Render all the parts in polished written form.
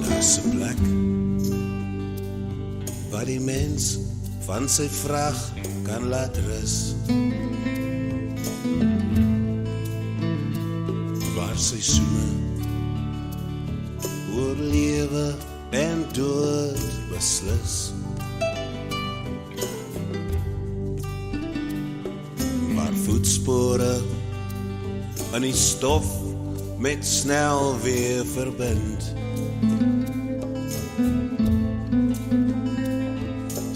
Daar's 'n plek waar die mens van sy vraag kan laat rus, waar seisoene oor lewe en dood beslis, waar voetspore in die stof met snel weer verbind.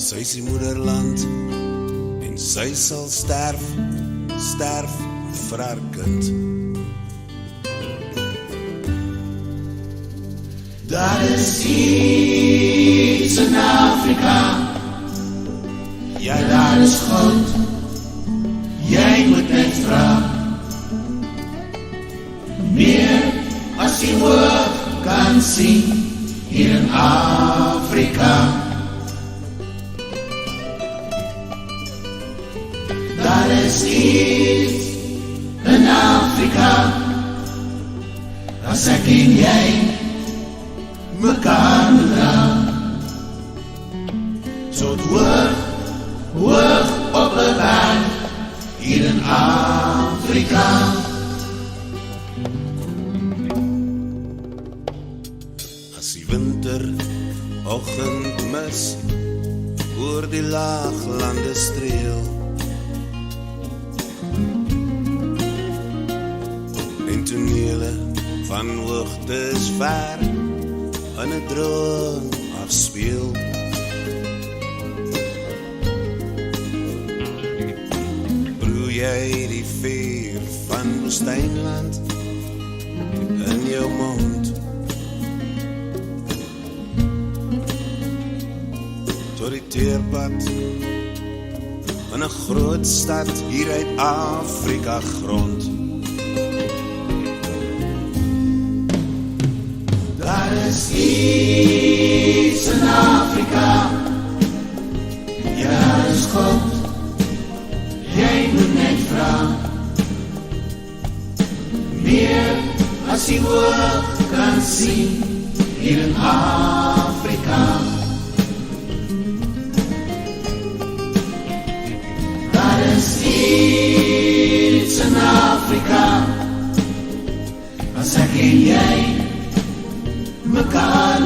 Sy is die moederland en sy sal sterf vir haar kind. Daar is iets in Afrika, ja daar is goud, jy moet net vra. Meer as die oog kan sien hier in Afrika. Daar is iets in Afrika, as ek en jy mekaar moet dra. So hoog op 'n berg hier in Afrika. As die winteroggend mis oor die laaglande streel, en tonele van hoogtes ver in 'n droom afspeel, proe jy die vuur van woestynland in jou mond, tot die teerpad in 'n groot stad hier uit Afrika grond. Daar is iets in Afrika, ja daar is God, jy moet net vra. Meer as die oog kan sien hier in Afrika. Daar is iets in Afrika, as ek en jy mekaar